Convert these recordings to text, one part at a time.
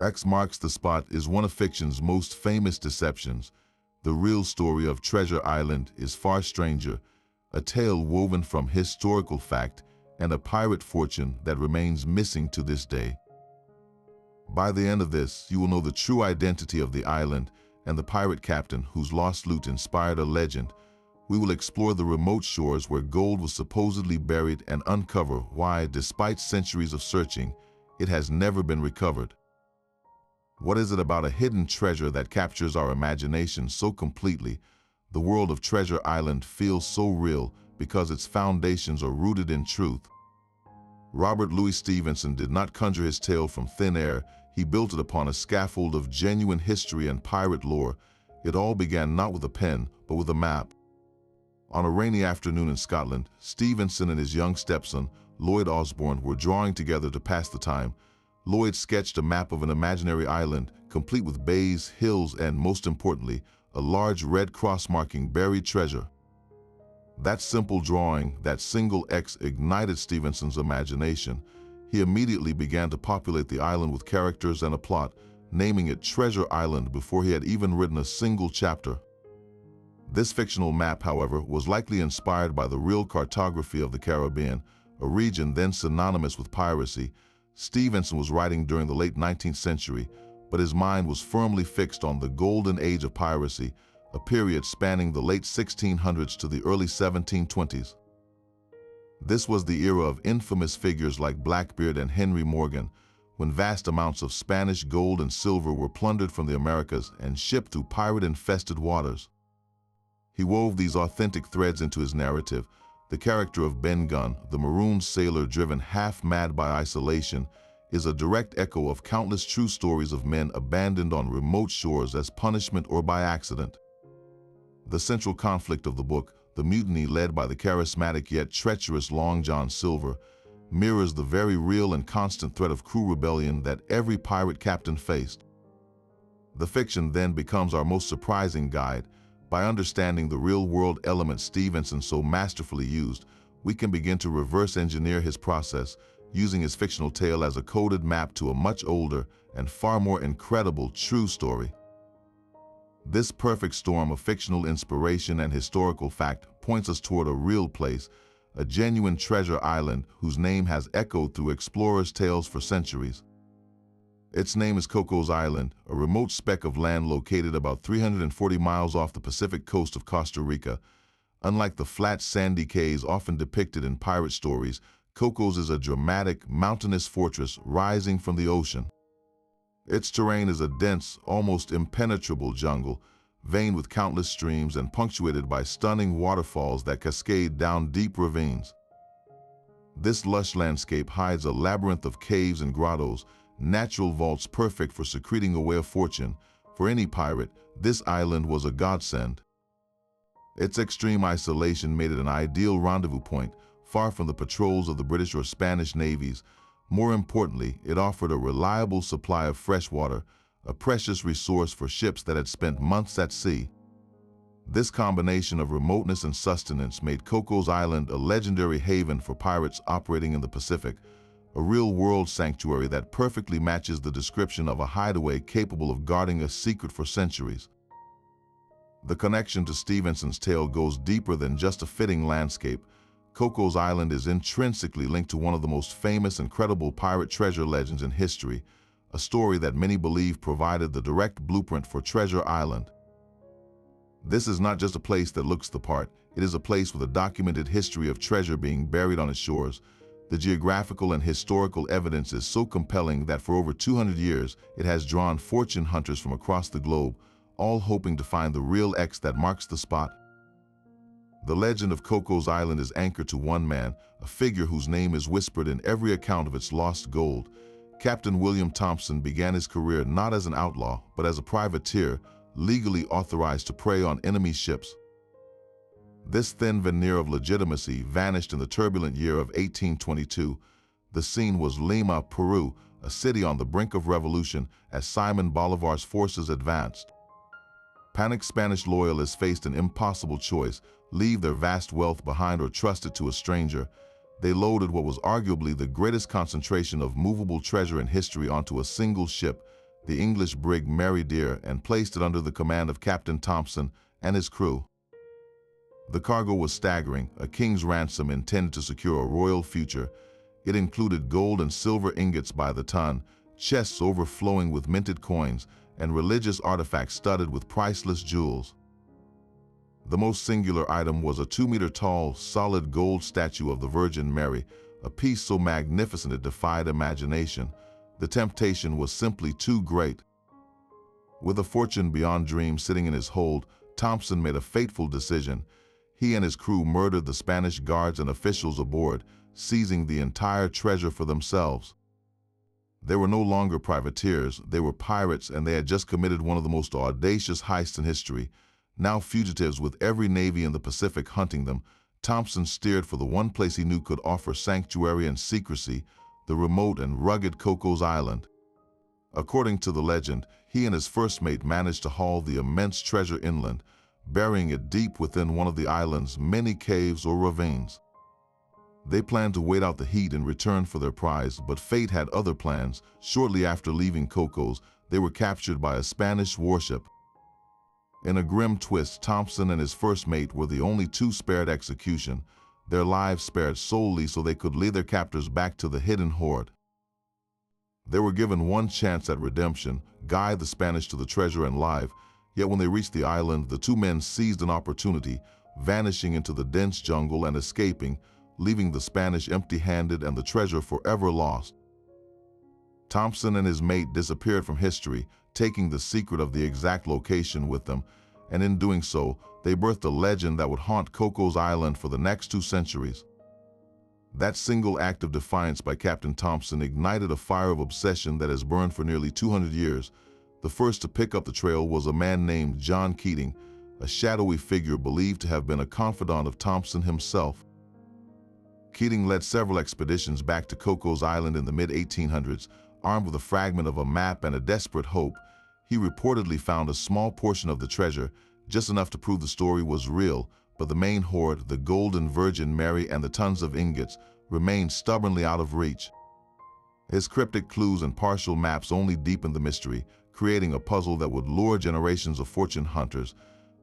X marks the spot is one of fiction's most famous deceptions. The real story of Treasure Island is far stranger, a tale woven from historical fact and a pirate fortune that remains missing to this day. By the end of this, you will know the true identity of the island and the pirate captain whose lost loot inspired a legend. We will explore the remote shores where gold was supposedly buried and uncover why, despite centuries of searching, it has never been recovered. What is it about a hidden treasure that captures our imagination so completely? The world of Treasure Island feels so real because its foundations are rooted in truth. Robert-Louis-Stevenson did not conjure his tale from thin air. He built it upon a scaffold of genuine history and pirate lore. It all began not with a pen, but with a map. On a rainy afternoon in Scotland, Stevenson and his young stepson, Lloyd Osborne, were drawing together to pass the time. Lloyd sketched a map of an imaginary island, complete with bays, hills, and, most importantly, a large red cross marking buried treasure. That simple drawing, that single X, ignited Stevenson's imagination. He immediately began to populate the island with characters and a plot, naming it Treasure Island before he had even written a single chapter. This fictional map, however, was likely inspired by the real cartography of the Caribbean, a region then synonymous with piracy. Stevenson was writing during the late 19th century, but his mind was firmly fixed on the golden age of piracy, a period spanning the late 1600s to the early 1720s. This was the era of infamous figures like Blackbeard and Henry Morgan, when vast amounts of Spanish gold and silver were plundered from the Americas and shipped through pirate-infested waters. He wove these authentic threads into his narrative. The character of Ben Gunn, the marooned sailor driven half-mad by isolation, is a direct echo of countless true stories of men abandoned on remote shores as punishment or by accident. The central conflict of the book, the mutiny led by the charismatic yet treacherous Long John Silver, mirrors the very real and constant threat of crew rebellion that every pirate captain faced. The fiction then becomes our most surprising guide. By understanding the real-world elements Stevenson so masterfully used, we can begin to reverse engineer his process, using his fictional tale as a coded map to a much older and far more incredible true story. This perfect storm of fictional inspiration and historical fact points us toward a real place, a genuine treasure island whose name has echoed through explorers' tales for centuries. Its name is Cocos-Island, a remote speck of land located about 340 miles off the Pacific coast of Costa Rica. Unlike the flat, sandy cays often depicted in pirate stories, Cocos is a dramatic, mountainous fortress rising from the ocean. Its terrain is a dense, almost impenetrable jungle, veined with countless streams and punctuated by stunning waterfalls that cascade down deep ravines. This lush landscape hides a labyrinth of caves and grottos, natural vaults perfect for secreting away a fortune. For any pirate, this island was a godsend. Its extreme isolation made it an ideal rendezvous point, far from the patrols of the British or Spanish navies. More importantly, it offered a reliable supply of fresh water, a precious resource for ships that had spent months at sea. This combination of remoteness and sustenance made Cocos Island a legendary haven for pirates operating in the Pacific, a real-world sanctuary that perfectly matches the description of a hideaway capable of guarding a secret for centuries. The connection to Stevenson's tale goes deeper than just a fitting landscape. Cocos Island is intrinsically linked to one of the most famous and credible pirate treasure legends in history, a story that many believe provided the direct blueprint for Treasure Island. This is not just a place that looks the part, it is a place with a documented history of treasure being buried on its shores. The geographical and historical evidence is so compelling that for over 200 years, it has drawn fortune hunters from across the globe, all hoping to find the real X that marks the spot. The legend of Cocos Island is anchored to one man, a figure whose name is whispered in every account of its lost gold. Captain William Thompson began his career not as an outlaw, but as a privateer, legally authorized to prey on enemy ships. This thin veneer of legitimacy vanished in the turbulent year of 1822. The scene was Lima, Peru, a city on the brink of revolution as Simon Bolivar's forces advanced. Panicked Spanish loyalists faced an impossible choice: leave their vast wealth behind or trust it to a stranger. They loaded what was arguably the greatest concentration of movable treasure in history onto a single ship, the English brig Mary Dear, and placed it under the command of Captain Thompson and his crew. The cargo was staggering, a king's ransom intended to secure a royal future. It included gold and silver ingots by the ton, chests overflowing with minted coins, and religious artifacts studded with priceless jewels. The most singular item was a 2-meter-tall, solid gold statue of the Virgin Mary, a piece so magnificent it defied imagination. The temptation was simply too great. With a fortune beyond dreams sitting in his hold, Thompson made a fateful decision. He and his crew murdered the Spanish guards and officials aboard, seizing the entire treasure for themselves. They were no longer privateers, they were pirates, and they had just committed one of the most audacious heists in history. Now fugitives with every navy in the Pacific hunting them, Thompson steered for the one place he knew could offer sanctuary and secrecy, the remote and rugged Cocos-Island. According to the legend, he and his first mate managed to haul the immense treasure inland, burying it deep within one of the island's many caves or ravines. They planned to wait out the heat and return for their prize, but fate had other plans. Shortly after leaving Cocos, they were captured by a Spanish warship. In a grim twist, Thompson and his first mate were the only two spared execution, their lives spared solely so they could lead their captors back to the hidden hoard. They were given one chance at redemption, guide the Spanish to the treasure and live, yet when they reached the island, the two men seized an opportunity, vanishing into the dense jungle and escaping, leaving the Spanish empty-handed and the treasure forever lost. Thompson and his mate disappeared from history, taking the secret of the exact location with them, and in doing so, they birthed a legend that would haunt Cocos Island for the next 2 centuries. That single act of defiance by Captain Thompson ignited a fire of obsession that has burned for nearly 200 years. The first to pick up the trail was a man named John Keating, a shadowy figure believed to have been a confidant of Thompson himself. Keating led several expeditions back to Cocos Island in the mid-1800s, armed with a fragment of a map and a desperate hope. He reportedly found a small portion of the treasure, just enough to prove the story was real, but the main hoard, the golden Virgin Mary and the tons of ingots, remained stubbornly out of reach. His cryptic clues and partial maps only deepened the mystery, creating a puzzle that would lure generations of fortune hunters.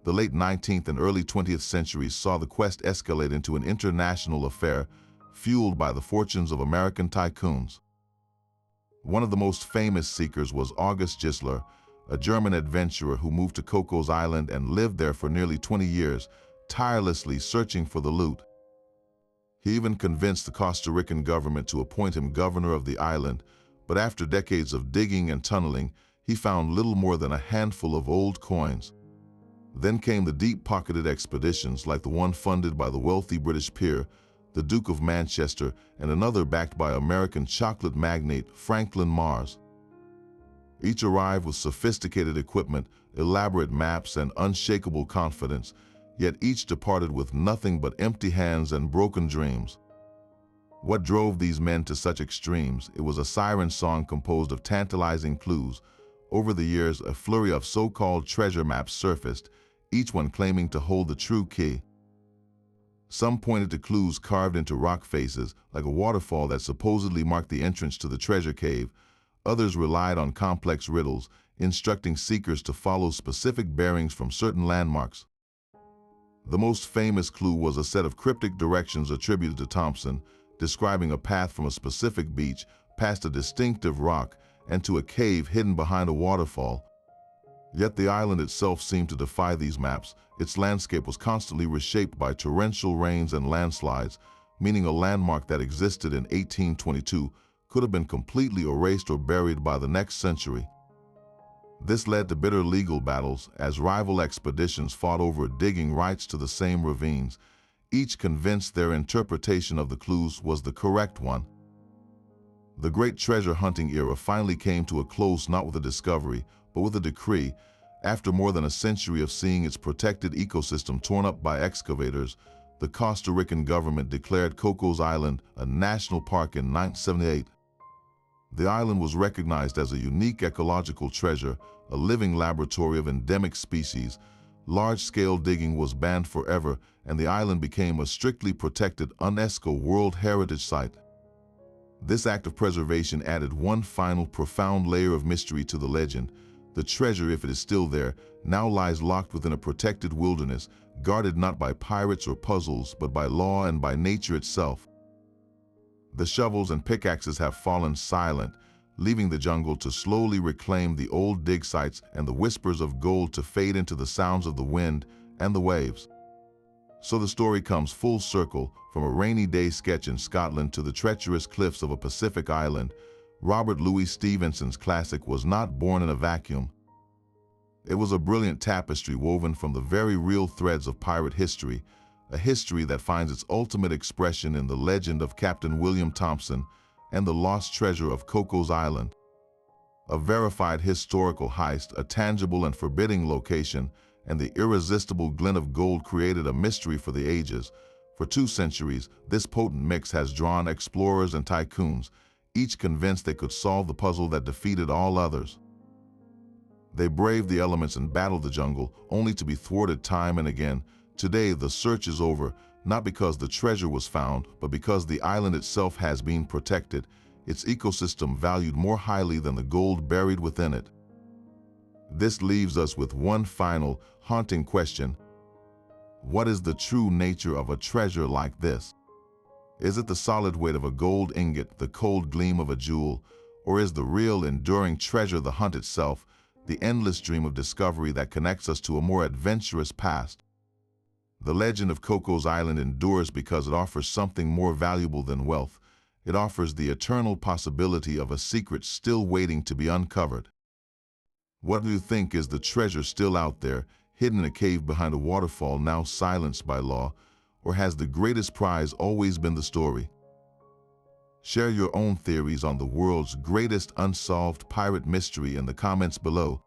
The late 19th and early 20th centuries saw the quest escalate into an international affair, fueled by the fortunes of American tycoons. One of the most famous seekers was August Gisler, a German adventurer who moved to Cocos Island and lived there for nearly 20 years, tirelessly searching for the loot. He even convinced the Costa Rican government to appoint him governor of the island, but after decades of digging and tunneling, he found little more than a handful of old coins. Then came the deep-pocketed expeditions like the one funded by the wealthy British peer, the Duke of Manchester, and another backed by American chocolate magnate Franklin Mars. Each arrived with sophisticated equipment, elaborate maps, and unshakable confidence, yet each departed with nothing but empty hands and broken dreams. What drove these men to such extremes? It was a siren song composed of tantalizing clues. Over the years, a flurry of so-called treasure maps surfaced, each one claiming to hold the true key. Some pointed to clues carved into rock faces, like a waterfall that supposedly marked the entrance to the treasure cave. Others relied on complex riddles, instructing seekers to follow specific bearings from certain landmarks. The most famous clue was a set of cryptic directions attributed to Thompson, describing a path from a specific beach, past a distinctive rock, and to a cave hidden behind a waterfall. Yet the island itself seemed to defy these maps. Its landscape was constantly reshaped by torrential rains and landslides, meaning a landmark that existed in 1822 could have been completely erased or buried by the next century. This led to bitter legal battles as rival expeditions fought over digging rights to the same ravines, each convinced their interpretation of the clues was the correct one. The great treasure hunting era finally came to a close not with a discovery, but with a decree. After more than a century of seeing its protected ecosystem torn up by excavators, the Costa Rican government declared Cocos Island a national park in 1978. The island was recognized as a unique ecological treasure, a living laboratory of endemic species. Large-scale digging was banned forever, and the island became a strictly protected UNESCO World Heritage Site. This act of preservation added one final profound layer of mystery to the legend. The treasure, if it is still there, now lies locked within a protected wilderness, guarded not by pirates or puzzles, but by law and by nature itself. The shovels and pickaxes have fallen silent, leaving the jungle to slowly reclaim the old dig sites and the whispers of gold to fade into the sounds of the wind and the waves. So the story comes full circle, from a rainy day sketch in Scotland to the treacherous cliffs of a Pacific island. Robert Louis Stevenson's classic was not born in a vacuum. It was a brilliant tapestry woven from the very real threads of pirate history, a history that finds its ultimate expression in the legend of Captain William Thompson and the lost treasure of Cocos-Island. A verified historical heist, a tangible and forbidding location, and the irresistible glint of gold created a mystery for the ages. For 2 centuries, this potent mix has drawn explorers and tycoons, each convinced they could solve the puzzle that defeated all others. They braved the elements and battled the jungle, only to be thwarted time and again. Today, the search is over, not because the treasure was found, but because the island itself has been protected, its ecosystem valued more highly than the gold buried within it. This leaves us with one final, haunting question. What is the true nature of a treasure like this? Is it the solid weight of a gold ingot, the cold gleam of a jewel, or is the real, enduring treasure the hunt itself, the endless dream of discovery that connects us to a more adventurous past? The legend of Cocos Island endures because it offers something more valuable than wealth. It offers the eternal possibility of a secret still waiting to be uncovered. What do you think? Is the treasure still out there, hidden in a cave behind a waterfall now silenced by law, or has the greatest prize always been the story? Share your own theories on the world's greatest unsolved pirate mystery in the comments below.